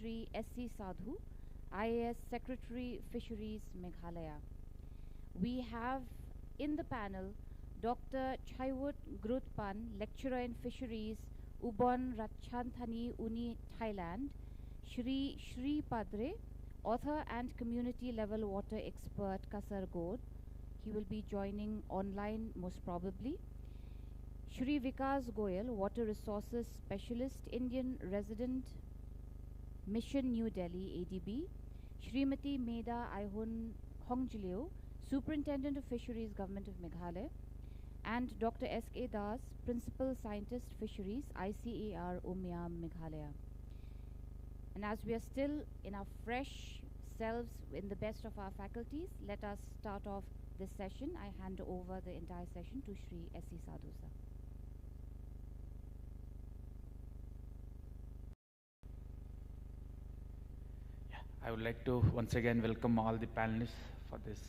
Shri S.C. Sadhu, IAS Secretary Fisheries Meghalaya. We have in the panel Dr. Chaiwut Grutpan, Lecturer in Fisheries, Ubon Ratchathani Uni, Thailand, Shri Padre, Author and Community Level Water Expert, Kasargod. He will be joining online most probably. Shri Vikas Goyal, Water Resources Specialist, Indian Resident, Mission New Delhi, ADB. Shrimati Meda Aihun Hongjileo, Superintendent of Fisheries, Government of Meghalaya. And Dr. S.K. Das, Principal Scientist, Fisheries, ICAR, Umiam, Meghalaya. And as we are still in our fresh selves in the best of our faculties, let us start off this session. I hand over the entire session to Shri S.C. Sadhu sir. I would like to once again welcome all the panelists for this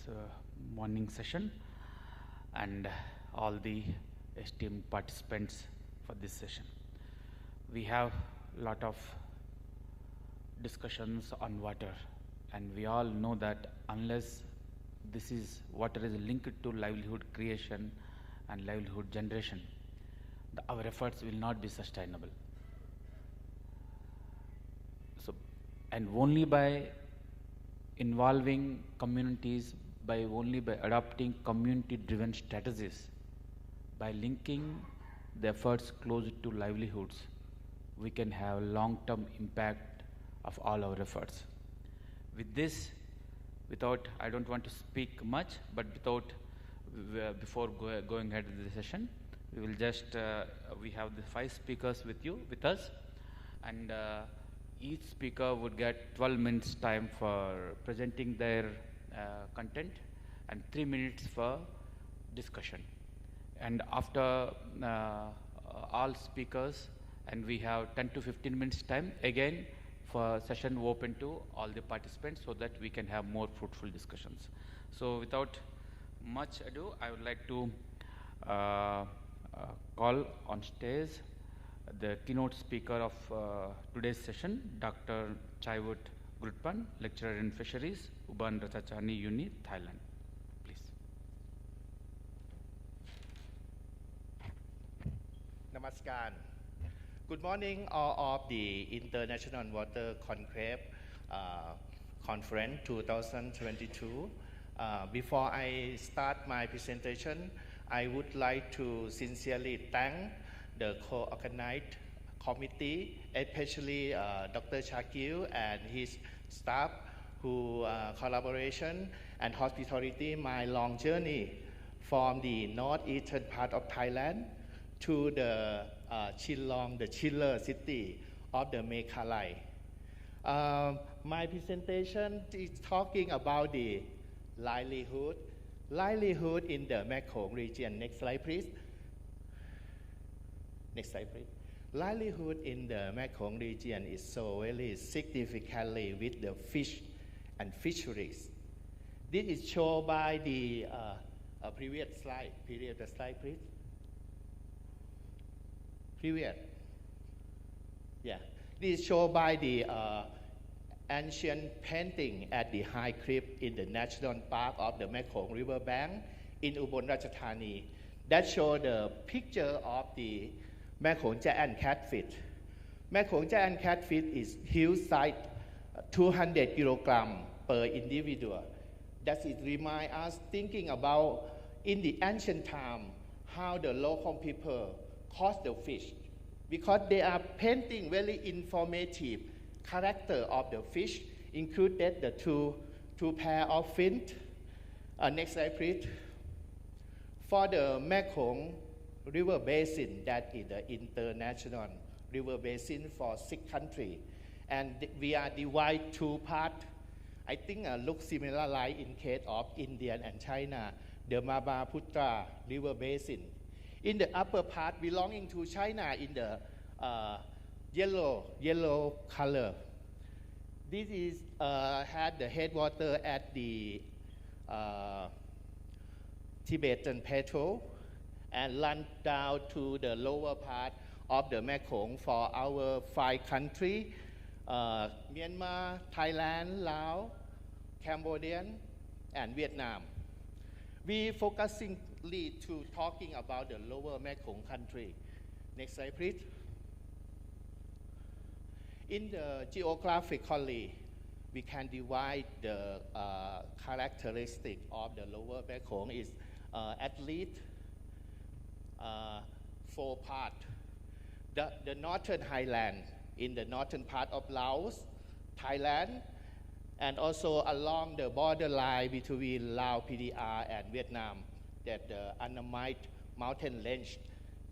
morning session and all the esteemed participants for this session. We have a lot of discussions on water, and we all know that unless water is linked to livelihood creation and livelihood generation, our efforts will not be sustainable. And only by involving communities, only by adopting community-driven strategies, by linking the efforts close to livelihoods, we can have long-term impact of all our efforts. With this, I don't want to speak much, but before going ahead with the session, we have the 5 speakers with us, and each speaker would get 12 minutes time for presenting their content and 3 minutes for discussion. And after all speakers, and we have 10 to 15 minutes time again for session open to all the participants so that we can have more fruitful discussions. So without much ado, I would like to call on stage the keynote speaker of today's session, Dr. Chaiwut Grutpan, Lecturer in Fisheries, Ubon Ratchathani Uni, Thailand. Please. Namaskar. Good morning, all of the International Water Conclave Conference 2022. Before I start my presentation, I would like to sincerely thank the co-organized committee, especially Dr. Shakil and his staff, who collaboration and hospitality my long journey from the northeastern part of Thailand to the Shillong, the chiller city of the Meghalaya. My presentation is talking about the livelihood in the Mekong region. Next slide, please. Next slide, please. Livelihood in the Mekong region is so very significantly with the fish and fisheries. This is shown by the previous slide. Previous slide, please. Previous. Yeah. This is shown by the ancient painting at the high cliff in the national park of the Mekong River bank in Ubon Ratchathani. That shows the picture of the Mekong giant catfish. Mekong giant catfish is huge size, 200 kilograms per individual. That it reminds us thinking about in the ancient time how the local people caught the fish, because they are painting very informative character of the fish, included the two pair of fins. Next slide, please. For the Mekong River Basin, that is the international river basin for 6 countries, and we are divided 2 parts. I think look similar like in case of India and China, the Mabaputra River Basin. In the upper part belonging to China in the yellow color. This is had the headwater at the Tibetan Plateau and run down to the lower part of the Mekong for our 5 countries, Myanmar, Thailand, Laos, Cambodia, and Vietnam. We focusingly to talking about the lower Mekong country. Next slide, please. In the geographically, we can divide the characteristic of the lower Mekong is at least 4 parts. The northern highland in the northern part of Laos, Thailand, and also along the borderline between Laos, PDR, and Vietnam, that the Annamite mountain range,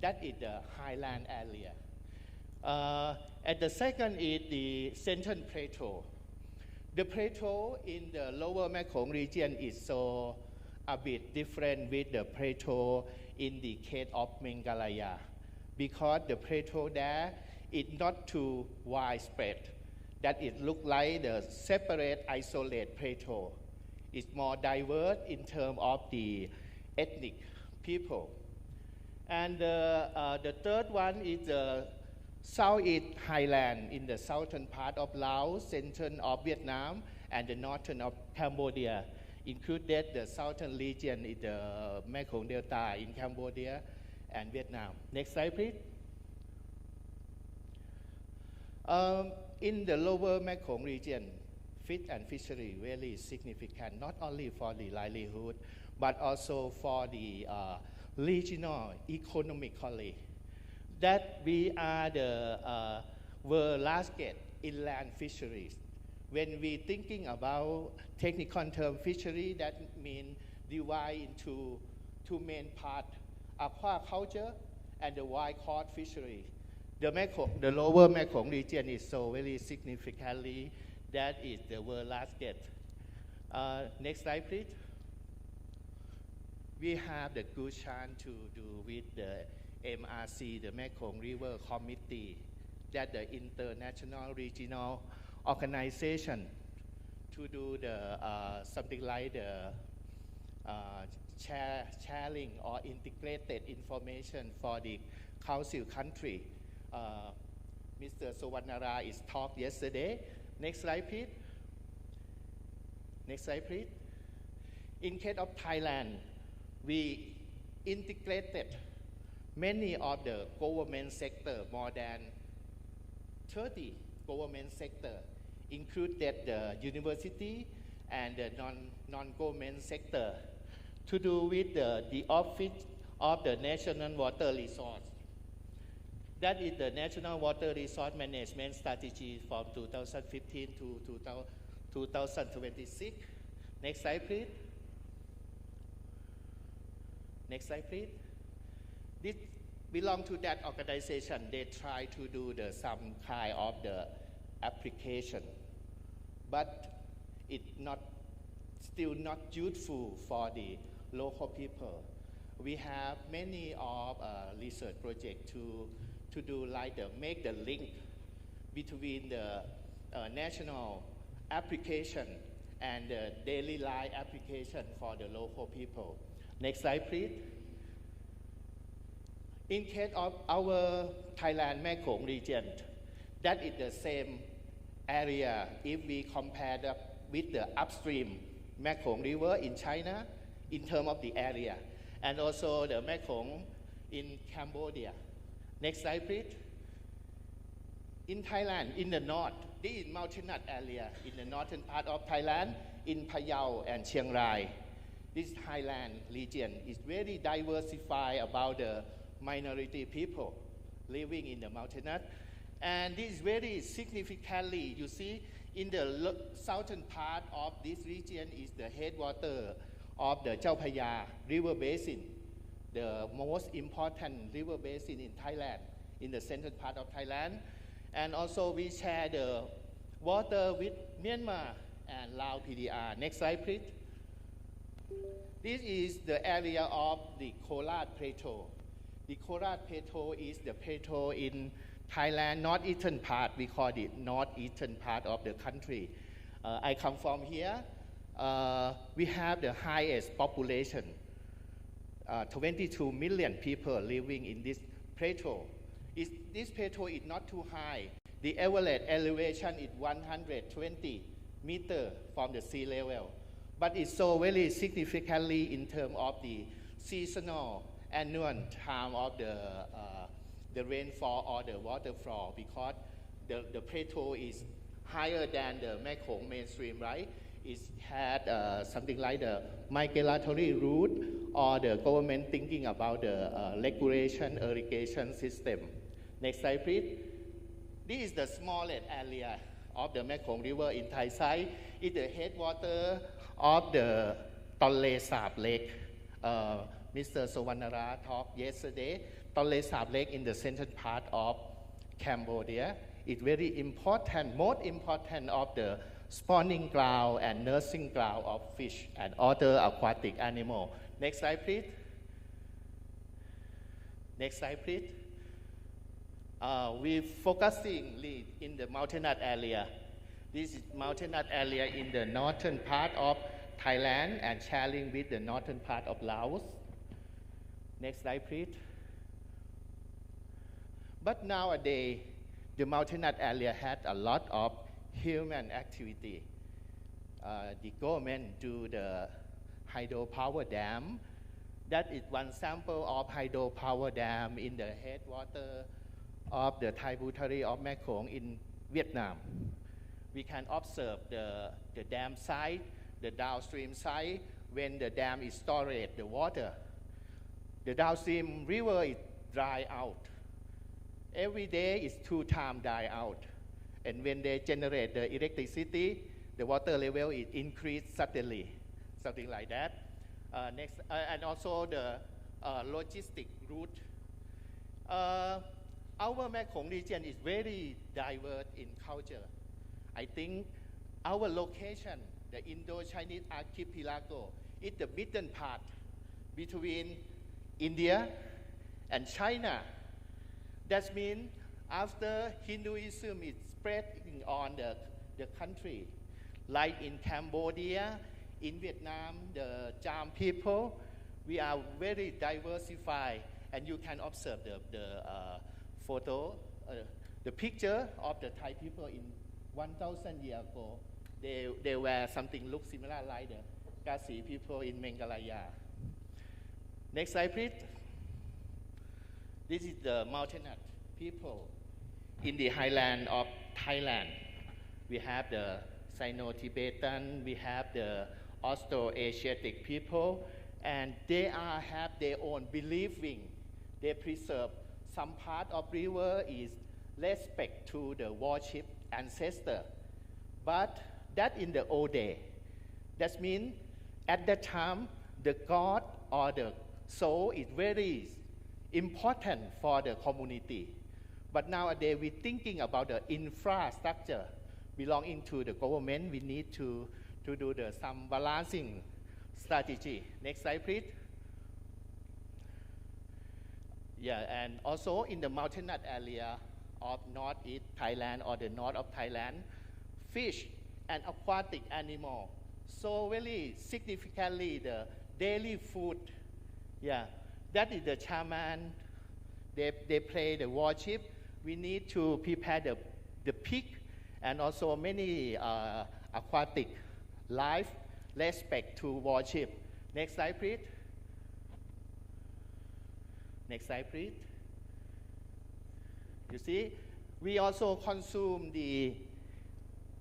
that is the highland area. And the second is the Central Plateau. The plateau in the lower Mekong region is so a bit different with the plateau in the case of Meghalaya, because the plateau there is not too widespread, that it looks like the separate, isolated plateau. It's more diverse in terms of the ethnic people. And the third one is the Southeast Highland in the southern part of Laos, central of Vietnam, and the northern of Cambodia. Included the southern region in the Mekong Delta in Cambodia and Vietnam. Next slide, please. In the lower Mekong region, fish and fishery very significant, not only for the livelihood, but also for the regional economically. That we are the world largest inland fisheries. When we thinking about technical term fishery, that means divide into 2 main parts, aquaculture and the wild caught fishery. The lower Mekong region is so very significantly that is the world largest. Next slide, please. We have the good chance to do with the MRC, the Mekong River Committee, that the international regional organization to do the something like the sharing or integrated information for the council country. Mr. Suvarnara is talked yesterday. Next slide, please. Next slide, please. In case of Thailand, we integrated many of the government sector, more than 30 government sector, included the university and the non-government sector, to do with the Office of the National Water Resource. That is the National Water Resource Management Strategy from 2015 to 2026. Next slide, please. Next slide, please. This belong to that organization. They try to do some kind of the application, but it's still not useful for the local people. We have many of research projects to do like make the link between the national application and the daily life application for the local people. Next slide, please. In case of our Thailand Mekong region, that is the same area if we compare with the upstream Mekong River in China in terms of the area, and also the Mekong in Cambodia. Next slide, please. In Thailand, in the north, this is mountainous area in the northern part of Thailand, in Phayao and Chiang Rai. This highland region is very diversified about the minority people living in the mountainous. And this is very significantly, you see, in the southern part of this region is the headwater of the Chao Phraya river basin, the most important river basin in Thailand, in the central part of Thailand. And also we share the water with Myanmar and Laos PDR. Next slide, please. This is the area of the Korat Plateau. The Korat Plateau is the plateau in Thailand, northeastern part. We call it northeastern part of the country. I come from here. We have the highest population, 22 million people living in this plateau. This plateau is not too high. The average elevation is 120 meters from the sea level. But it's so very significantly in terms of the seasonal annual time of the rainfall or the waterfall, because the plateau is higher than the Mekong mainstream, right? It had something like the migratory route or the government thinking about the regulation irrigation system. Next slide, please. This is the smallest area of the Mekong River in Thai side. It's the headwater of the Tonle Sap Lake. Mr. Sawannara talked yesterday. Tonle Sap Lake in the central part of Cambodia. It's very important, most important of the spawning ground and nursing ground of fish and other aquatic animals. Next slide, please. Next slide, please. We're focusing in the mountainous area. This is mountainous area in the northern part of Thailand and sharing with the northern part of Laos. Next slide, please. But nowadays, the mountainous area had a lot of human activity. The government do the hydropower dam. That is one sample of hydropower dam in the headwater of the tributary of Mekong in Vietnam. We can observe the dam side, the downstream side, when the dam is storing the water. The downstream river is dry out. Every day is 2 times dry out. And when they generate the electricity, the water level is increased suddenly, something like that. And also the logistic route. Our Mekong region is very diverse in culture. I think our location, the Indo-Chinese archipelago, is the middle part between India and China. That means after Hinduism is spreading on the country, like in Cambodia, in Vietnam, the Cham people, we are very diversified, and you can observe the photo, the picture of the Thai people in 1,000 years ago. They wear something look similar like the Kasi people in Meghalaya. Next slide, please. This is the mountainous people in the highland of Thailand. We have the Sino-Tibetan, we have the Austroasiatic people, and they have their own believing. They preserve some part of river is respect to the worship ancestor. But that in the old day, that means at that time the God or the soul is very important for the community. But nowadays we're thinking about the infrastructure belonging to the government. We need to do some balancing strategy. Next slide, please. Yeah, and also in the mountainous area of northeast Thailand or the north of Thailand, fish and aquatic animal. So very significantly the daily food. Yeah, that is the shaman. They play the worship. We need to prepare the pig and also many aquatic life respect to worship. Next slide, please. Next slide, please. You see, we also consume the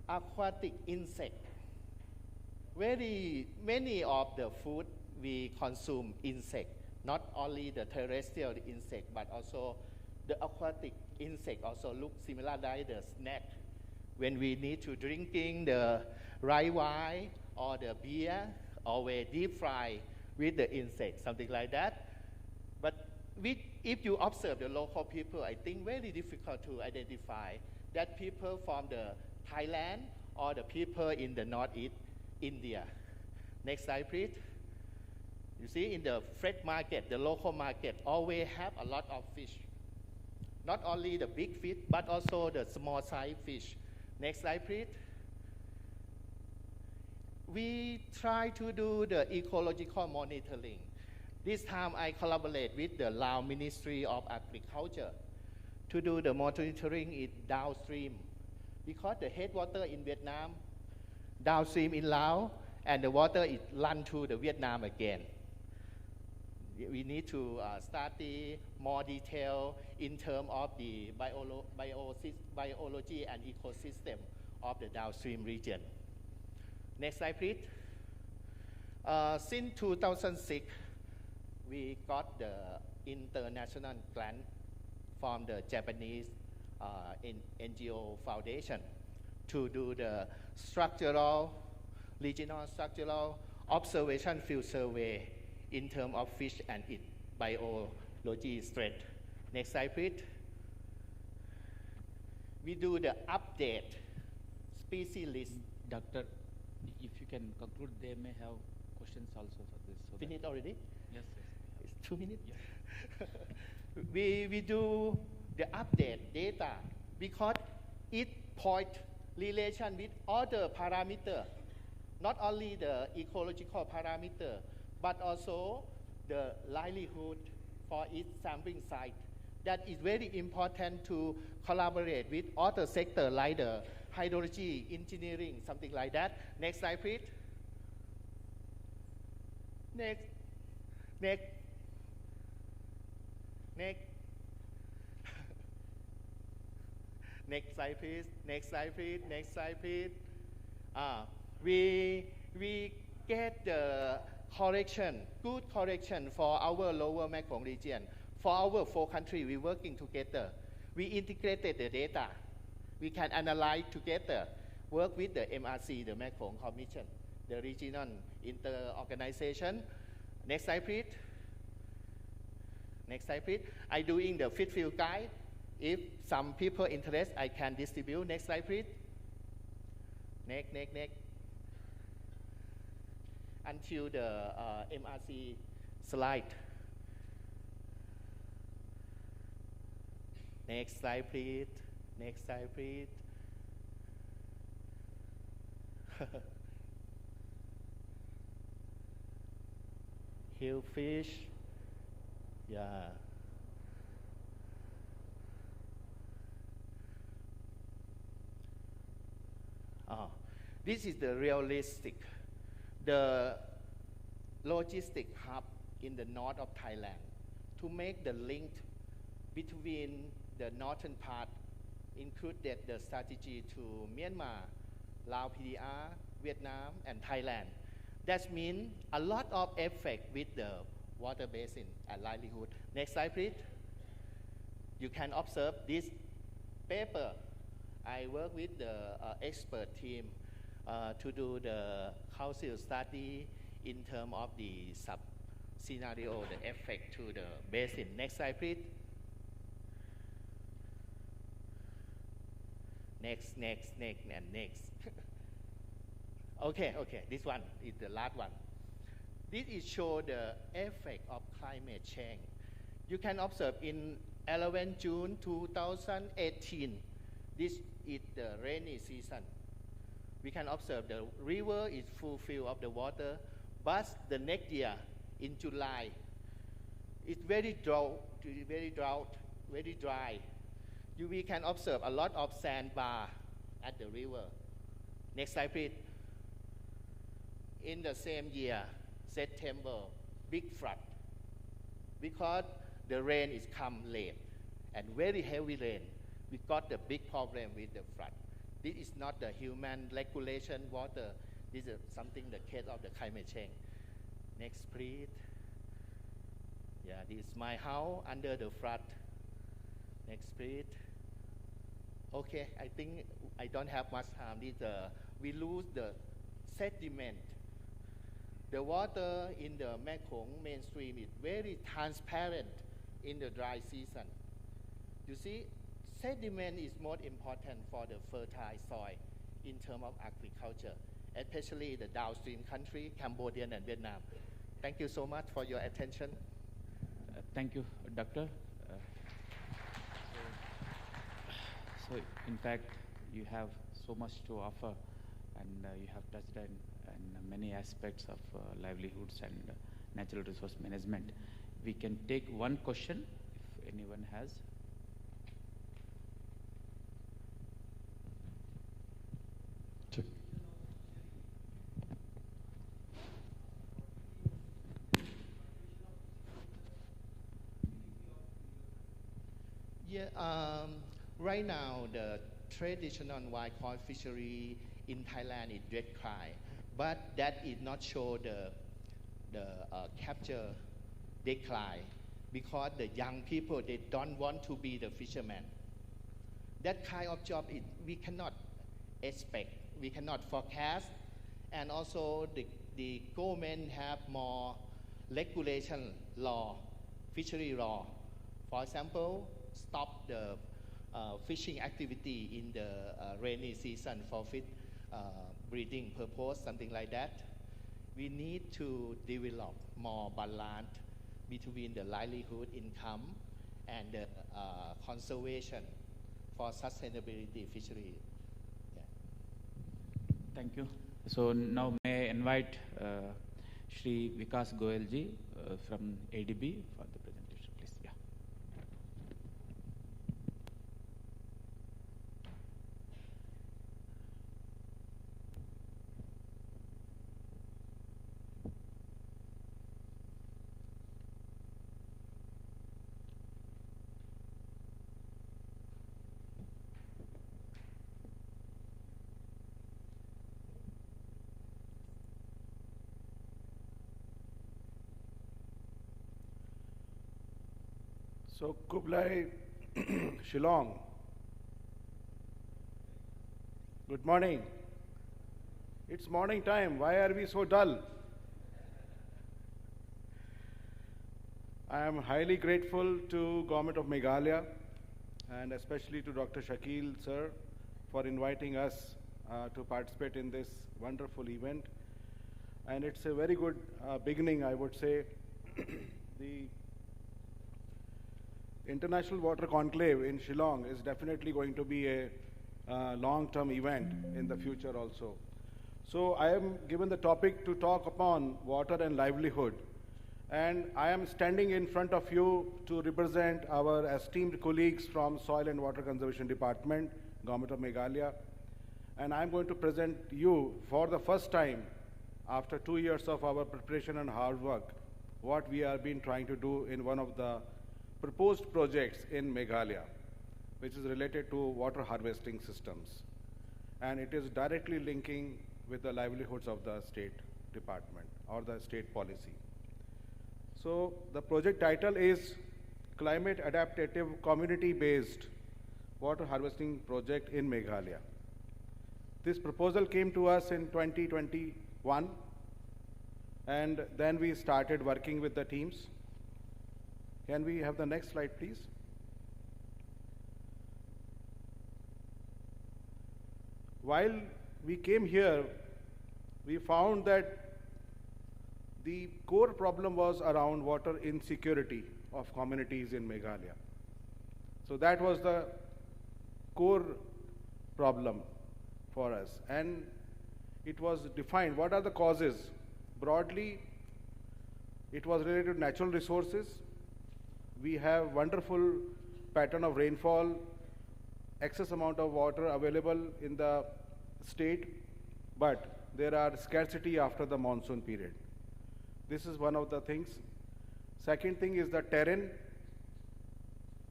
aquatic insect. Very many of the food we consume insect, not only the terrestrial insect, but also the aquatic insect also look similar like the snack. When we need to drinking the rice wine or the beer, always deep fry with the insect, something like that. But if you observe the local people, I think very difficult to identify that people from the Thailand or the people in the northeast India. Next slide, please. You see, in the fresh market, the local market always have a lot of fish. Not only the big fish, but also the small size fish. Next slide, please. We try to do the ecological monitoring. This time I collaborate with the Lao Ministry of Agriculture to do the monitoring in downstream, because the headwater in Vietnam, downstream in Laos, and the water is run to the Vietnam again. We need to study more detail in terms of the biology and ecosystem of the downstream region. Next slide, please. Since 2006, we got the international grant from the Japanese NGO Foundation to do the regional structural observation field survey in terms of fish and its biology strength. Next slide, please. We do the update species list. Doctor, if you can conclude, they may have questions also for this. So Finished already? Yes, yes. It's 2 minutes? Yes. we do the update data because it point relation with other parameter, not only the ecological parameter, but also the livelihood for each sampling site. That is very important to collaborate with other sectors like the hydrology, engineering, something like that. Next slide, please. Next. Next. Next. Next slide, please. Next slide, please. Next slide, please. We get the correction, good correction for our lower Mekong region. For our 4 countries, we're working together. We integrated the data. We can analyze together, work with the MRC, the Mekong Commission, the regional inter-organization. Next slide, please. Next slide, please. I'm doing the fit field guide. If some people interested, I can distribute. Next slide, please. Next. Until the MRC slide. Next slide, please. Next slide, please. Hillfish. Yeah. This is the realistic, the logistic hub in the north of Thailand to make the link between the northern part, included the strategy to Myanmar, Laos PDR, Vietnam, and Thailand. That means a lot of effect with the water basin and livelihood. Next slide, please. You can observe this paper. I work with the expert team to do the council study in terms of the sub-scenario, the effect to the basin. Next slide, please. Next, and next. Okay, this one is the last one. This is show the effect of climate change. You can observe in 11 June 2018, this is the rainy season. We can observe the river is full of the water, but the next year in July, it's very dry. We can observe a lot of sandbar at the river. Next slide, please. In the same year, September, big flood, because the rain is come late and very heavy rain. We got the big problem with the flood. This is not the human regulation water. This is something the case of the climate change. Next, please. Yeah, this is my house under the flood. Next, please. Okay, I think I don't have much time. We lose the sediment. The water in the Mekong mainstream is very transparent in the dry season. You see, sediment is more important for the fertile soil in terms of agriculture, especially the downstream country, Cambodia and Vietnam. Thank you so much for your attention. Thank you, Doctor. So, in fact, you have so much to offer, and you have touched on many aspects of livelihoods and natural resource management. We can take one question if anyone has. Yeah, right now the traditional white cod fishery in Thailand is red cry, but that is not show the capture decline because the young people they don't want to be the fishermen. That kind of job we cannot expect, we cannot forecast, and also the government have more regulation law, fishery law. For example, stop the fishing activity in the rainy season for fish breeding purpose, something like that. We need to develop more balance between the livelihood income and the conservation for sustainability fishery. Yeah. Thank you. So now may I invite Shri Vikas Goyalji from ADB for the presentation, please. Yeah. So, Kublai, Shillong, good morning. It's morning time. Why are we so dull? I am highly grateful to Government of Meghalaya and especially to Dr. Shakil sir for inviting us to participate in this wonderful event. And it's a very good beginning, I would say. The International Water Conclave in Shillong is definitely going to be a long-term event in the future also. So I am given the topic to talk upon water and livelihood. And I am standing in front of you to represent our esteemed colleagues from Soil and Water Conservation Department, Government of Meghalaya. And I'm going to present you for the first time after 2 years of our preparation and hard work, what we have been trying to do in one of the proposed projects in Meghalaya, which is related to water harvesting systems. And it is directly linking with the livelihoods of the state department or the state policy. So the project title is Climate Adaptive Community-Based Water Harvesting Project in Meghalaya. This proposal came to us in 2021, and then we started working with the teams. Can we have the next slide, please? While we came here, we found that the core problem was around water insecurity of communities in Meghalaya. So that was the core problem for us. And it was defined, what are the causes? Broadly, it was related to natural resources. We have wonderful pattern of rainfall, excess amount of water available in the state, but there are scarcity after the monsoon period. This is one of the things. Second thing is the terrain.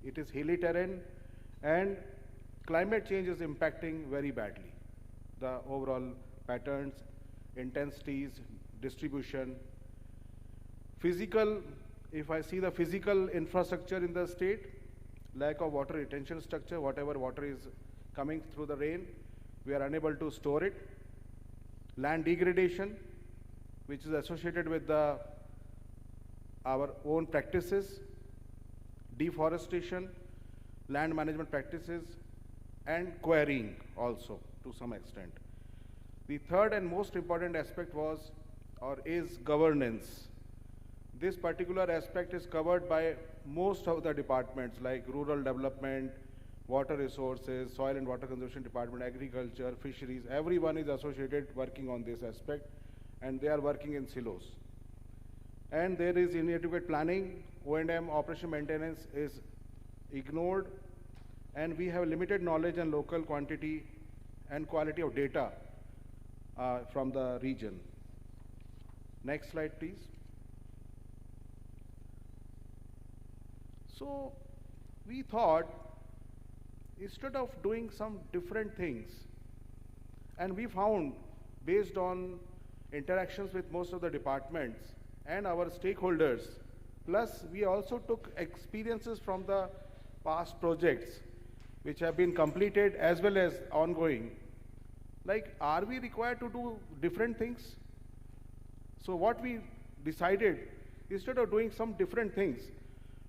It is hilly terrain, and climate change is impacting very badly the overall patterns, intensities, distribution. Physical, if I see the physical infrastructure in the state, lack of water retention structure, whatever water is coming through the rain, we are unable to store it. Land degradation, which is associated with our own practices, deforestation, land management practices, and quarrying also to some extent. The third and most important aspect was or is governance. This particular aspect is covered by most of the departments like rural development, water resources, soil and water conservation department, agriculture, fisheries. Everyone is associated working on this aspect, and they are working in silos. And there is inadequate planning, O&M, operation maintenance is ignored, and we have limited knowledge and local quantity and quality of data from the region. Next slide, please. So we thought instead of doing some different things, and we found, based on interactions with most of the departments and our stakeholders, plus we also took experiences from the past projects which have been completed as well as ongoing. Like, are we required to do different things? So what we decided, instead of doing some different things,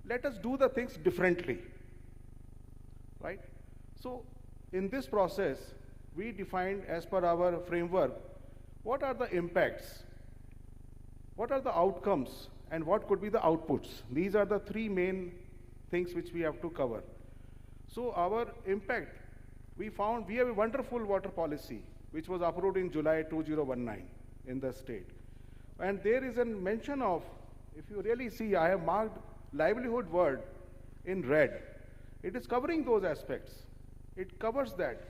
let us do the things differently, right? So in this process, we defined, as per our framework, what are the impacts, what are the outcomes, and what could be the outputs. These are the three main things which we have to cover. So our impact, we found we have a wonderful water policy which was approved in July 2019 in the state. And there is a mention of, if you really see, I have marked livelihood word in red. It is covering those aspects. It covers that.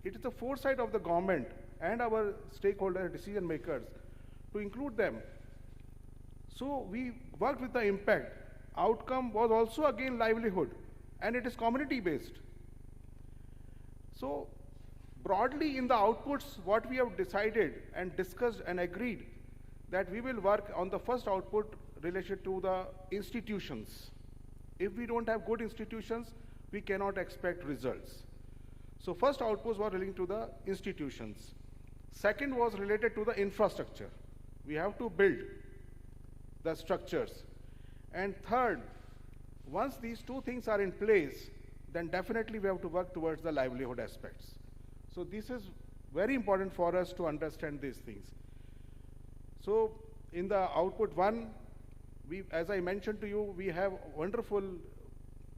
It is the foresight of the government and our stakeholder decision makers to include them. So we worked with the impact. Outcome was also again livelihood, and it is community based. So broadly in the outputs, what we have decided and discussed and agreed, that we will work on the first output related to the institutions. If we don't have good institutions, we cannot expect results. So first outputs were relating to the institutions. Second was related to the infrastructure. We have to build the structures. And third, once these two things are in place, then definitely we have to work towards the livelihood aspects. So this is very important for us to understand these things. So in the output one, as I mentioned to you, we have wonderful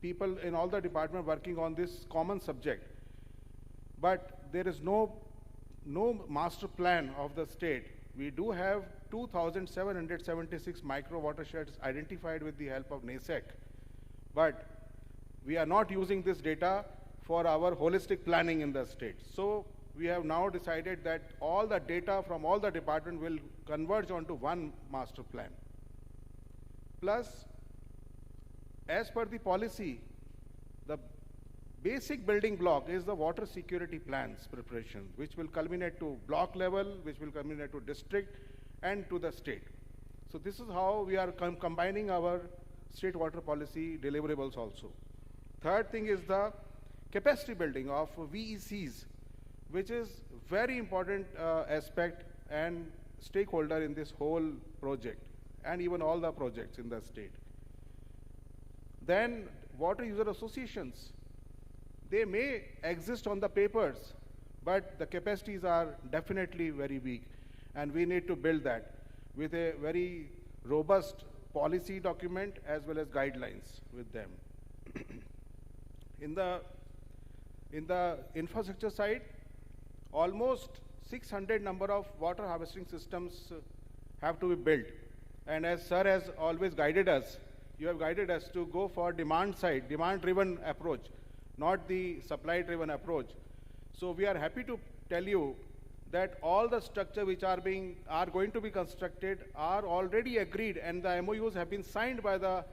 people in all the departments working on this common subject. But there is no master plan of the state. We do have 2,776 micro watersheds identified with the help of NASEC. But we are not using this data for our holistic planning in the state. So we have now decided that all the data from all the departments will converge onto one master plan. Plus, as per the policy, the basic building block is the water security plans preparation, which will culminate to block level, which will culminate to district and to the state. So this is how we are combining our state water policy deliverables also. Third thing is the capacity building of VECs, which is very important aspect and stakeholder in this whole project and even all the projects in the state. Then water user associations, they may exist on the papers, but the capacities are definitely very weak, and we need to build that with a very robust policy document as well as guidelines with them. In the infrastructure side, almost 600 number of water harvesting systems have to be built. And as sir has always guided us, you have guided us to go for demand side, demand-driven approach, not the supply-driven approach. So we are happy to tell you that all the structure which are going to be constructed are already agreed, and the MOUs have been signed by the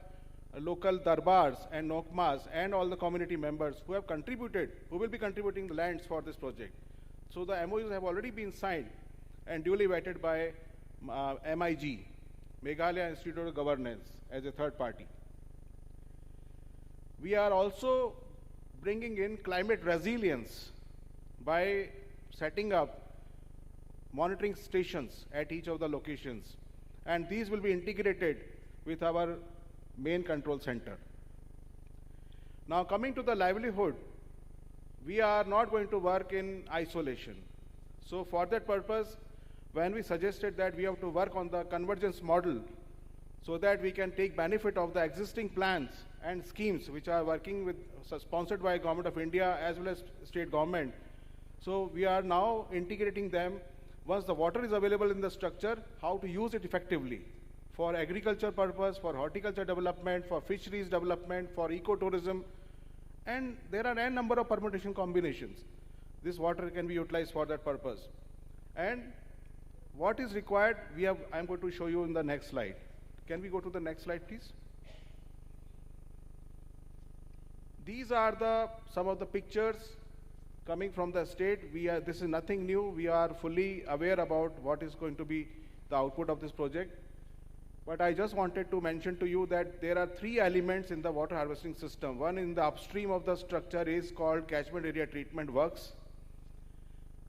local darbars and nokmas and all the community members who have contributed, who will be contributing the lands for this project. So the MOUs have already been signed and duly vetted by MIG, Meghalaya Institute of Governance, as a third party. We are also bringing in climate resilience by setting up monitoring stations at each of the locations, and these will be integrated with our main control center. Now coming to the livelihood, we are not going to work in isolation. So for that purpose, when we suggested that we have to work on the convergence model so that we can take benefit of the existing plans and schemes which are working with, sponsored by Government of India as well as state government. So we are now integrating them. Once the water is available in the structure, how to use it effectively for agriculture purpose, for horticulture development, for fisheries development, for ecotourism, and there are a number of permutation combinations. This water can be utilized for that purpose. And what is required, I'm going to show you in the next slide. Can we go to the next slide, please? These are some of the pictures coming from the state. This is nothing new. We are fully aware about what is going to be the output of this project. But I just wanted to mention to you that there are 3 elements in the water harvesting system. One in the upstream of the structure is called catchment area treatment works,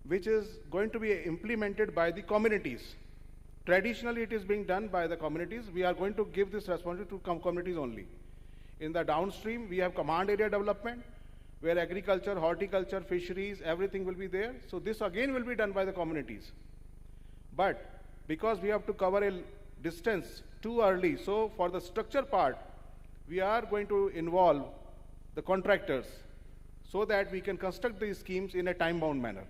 which is going to be implemented by the communities. Traditionally, it is being done by the communities. We are going to give this responsibility to communities only. In the downstream, we have command area development, where agriculture, horticulture, fisheries, everything will be there. So this again will be done by the communities. But because we have to cover a distance too early, so for the structure part, we are going to involve the contractors so that we can construct these schemes in a time-bound manner.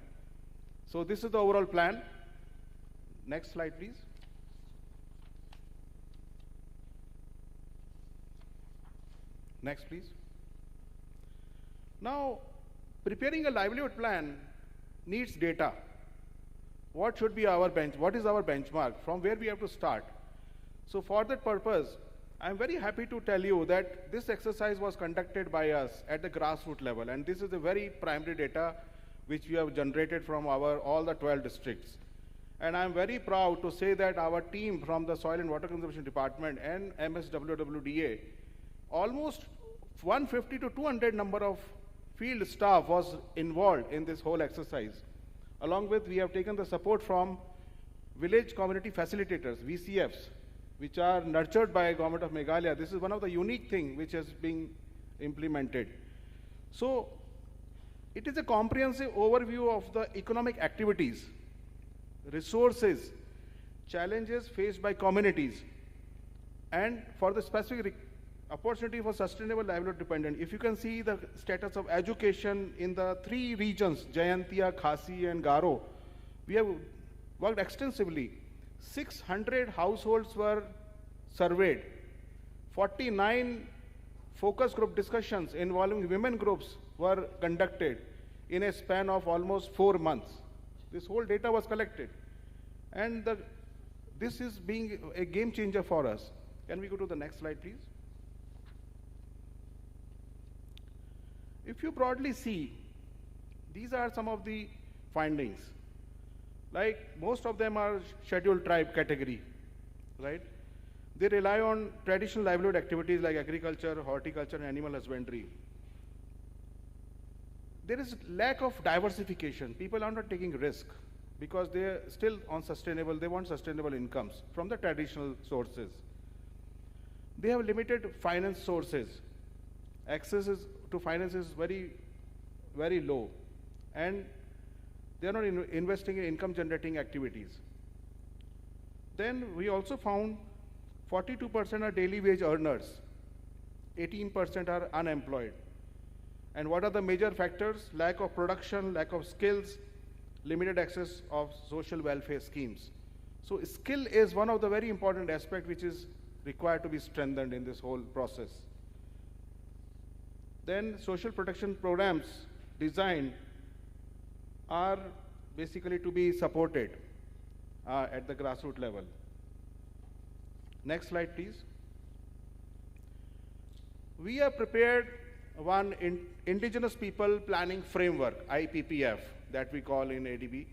So this is the overall plan. Next slide, please. Next, please. Now, preparing a livelihood plan needs data. What should be our what is our benchmark? From where we have to start? So for that purpose, I'm very happy to tell you that this exercise was conducted by us at the grassroots level, and this is the very primary data which we have generated from all the 12 districts. And I'm very proud to say that our team from the Soil and Water Conservation Department and MSWWDA, almost 150 to 200 number of field staff was involved in this whole exercise. Along with, we have taken the support from village community facilitators, VCFs, which are nurtured by Government of Meghalaya. This is one of the unique things which has been implemented. So, it is a comprehensive overview of the economic activities, resources, challenges faced by communities, and for the specific opportunity for sustainable livelihood dependent. If you can see the status of education in the 3 regions, Jayantia, Khasi, and Garo, we have worked extensively. 600 households were surveyed. 49 focus group discussions involving women groups were conducted in a span of almost 4 months. This whole data was collected. And this is being a game changer for us. Can we go to the next slide, please? If you broadly see, these are some of the findings. Like, most of them are scheduled tribe category, right? They rely on traditional livelihood activities like agriculture, horticulture, and animal husbandry. There is lack of diversification. People are not taking risk because they are still unsustainable. They want sustainable incomes from the traditional sources. They have limited finance sources. Access to finance is very, very low. And they are not investing in income generating activities. Then we also found 42% are daily wage earners, 18% are unemployed. And what are the major factors? Lack of production, lack of skills, limited access of social welfare schemes. So skill is one of the very important aspects which is required to be strengthened in this whole process. Then social protection programs designed are basically to be supported at the grassroots level. Next slide, please. We have prepared one Indigenous People Planning Framework, IPPF, that we call in ADB.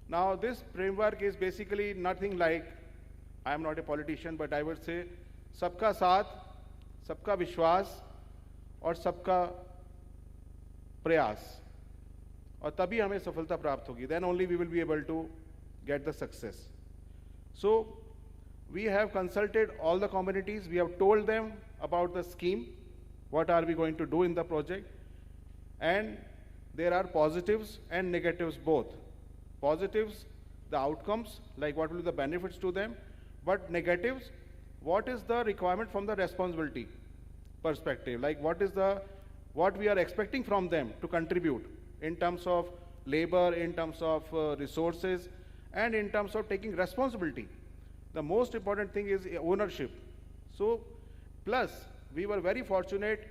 Now, this framework is basically nothing like, I am not a politician, but I would say, सबका साथ, सबका विश्वास, और सबका प्रयास, और तभी हमें सफलता प्राप्त होगी. Then only we will be able to get the success. So, we have consulted all the communities. We have told them about the scheme, what are we going to do in the project, and there are positives and negatives both. Positives, the outcomes, like what will be the benefits to them, but negatives, what is the requirement from the responsibility perspective, like what we are expecting from them to contribute in terms of labor, in terms of resources, and in terms of taking responsibility. The most important thing is ownership. So, plus, we were very fortunate,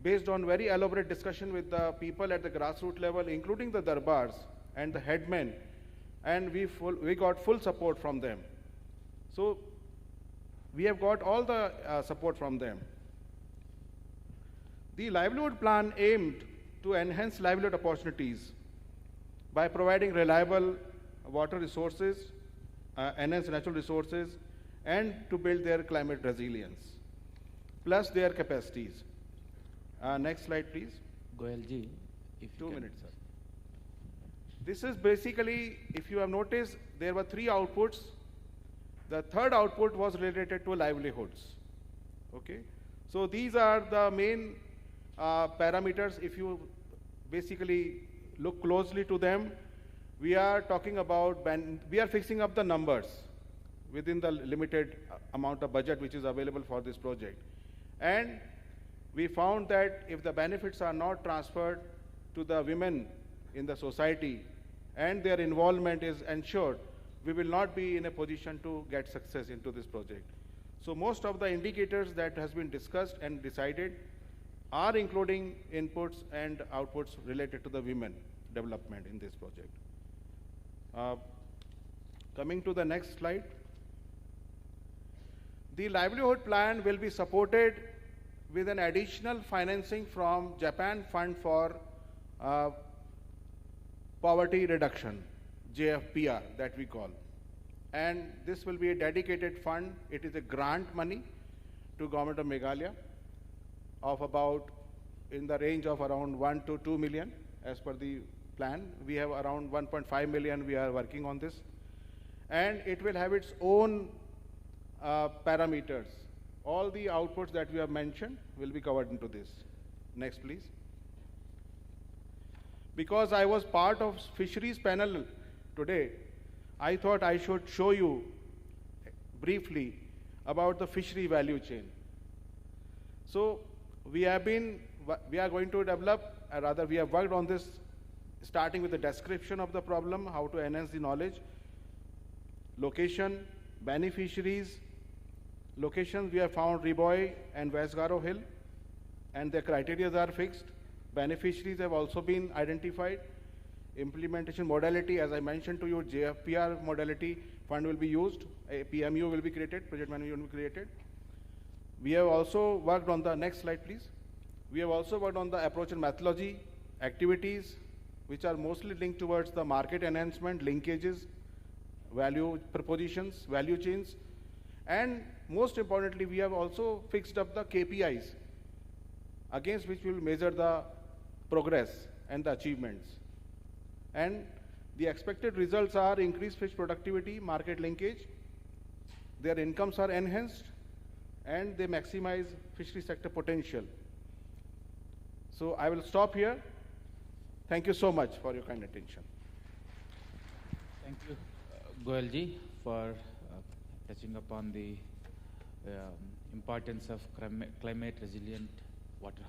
based on very elaborate discussion with the people at the grassroots level, including the darbars and the headmen, and we got full support from them. So, we have got all the support from them. The livelihood plan aimed to enhance livelihood opportunities by providing reliable water resources, enhance natural resources, and to build their climate resilience, plus their capacities. Next slide, please. Goyalji, if you 2 can- minutes, sir. This is basically, if you have noticed, there were 3 outputs. The third output was related to livelihoods. Okay? So these are the main parameters. If you basically look closely to them, we are talking about, we are fixing up the numbers within the limited amount of budget which is available for this project. And we found that if the benefits are not transferred to the women in the society and their involvement is ensured, we will not be in a position to get success into this project. So most of the indicators that has been discussed and decided are including inputs and outputs related to the women development in this project. Coming to the next slide. The livelihood plan will be supported with an additional financing from Japan Fund for Poverty Reduction, JFPR that we call. And this will be a dedicated fund. It is a grant money to Government of Meghalaya of about in the range of around 1 to 2 million as per the plan. We have around 1.5 million we are working on this. And it will have its own parameters. All the outputs that we have mentioned will be covered into this. Next, please. Because I was part of fisheries panel today, I thought I should show you briefly about the fishery value chain. So we are going to develop, or rather we have worked on this starting with the description of the problem, how to enhance the knowledge, location, beneficiaries. Locations we have found Riboy and West Garo Hill, and the criteria are fixed. Beneficiaries have also been identified. Implementation modality, as I mentioned to you, JFPR modality fund will be used. A PMU will be created, project manager will be created. We have also worked on the next slide, please. We have also worked on the approach and methodology activities, which are mostly linked towards the market enhancement, linkages, value propositions, value chains, and most importantly, we have also fixed up the KPIs against which we will measure the progress and the achievements. And the expected results are increased fish productivity, market linkage, their incomes are enhanced, and they maximize fishery sector potential. So I will stop here. Thank you so much for your kind attention. Thank you, Goyalji, for touching upon the importance of climate resilient water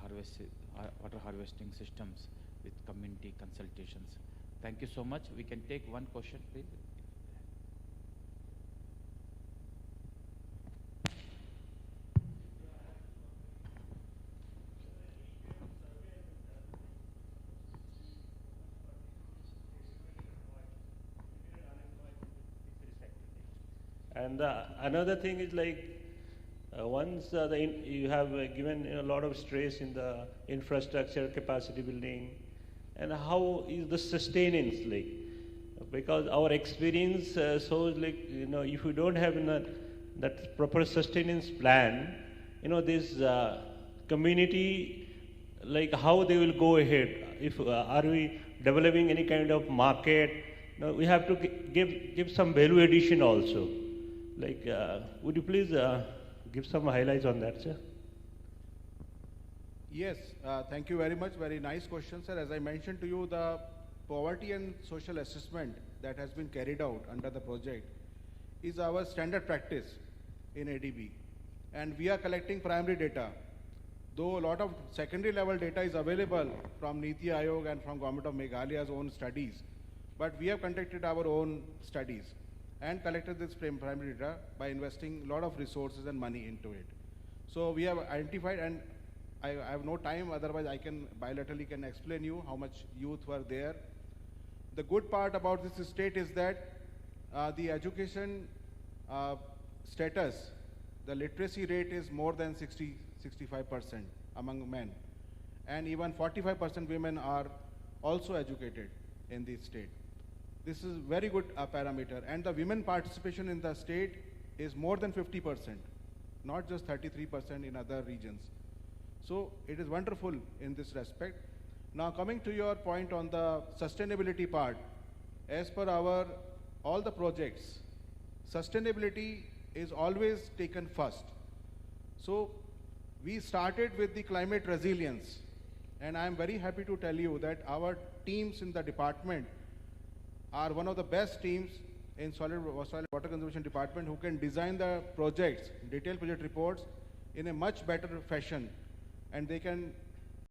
harvesting systems with community consultations. Thank you so much. We can take one question, please. And another thing is like once you have given a lot of stress in the infrastructure capacity building, and how is the sustenance like? Because our experience shows like, if you don't have that proper sustenance plan, this community, like how they will go ahead. If are we developing any kind of market? We have to give some value addition also. Like, would you please give some highlights on that, sir? Yes, thank you very much. Very nice question, sir. As I mentioned to you, the poverty and social assessment that has been carried out under the project is our standard practice in ADB. And we are collecting primary data. Though a lot of secondary level data is available from Niti Aayog and from Government of Meghalaya's own studies, but we have conducted our own studies and collected this primary data by investing a lot of resources and money into it. So we have identified, and I have no time, otherwise I can bilaterally can explain you how much youth were there. The good part about this state is that the education status, the literacy rate is more than 65% among men. and even 45% women are also educated in the state. This is very good parameter, and the women participation in the state is more than 50%, not just 33% in other regions. So it is wonderful in this respect. Now coming to your point on the sustainability part, as per all the projects, sustainability is always taken first. So we started with the climate resilience, and I am very happy to tell you that our teams in the department are one of the best teams in solid water conservation department who can design the projects, detailed project reports in a much better fashion, and they can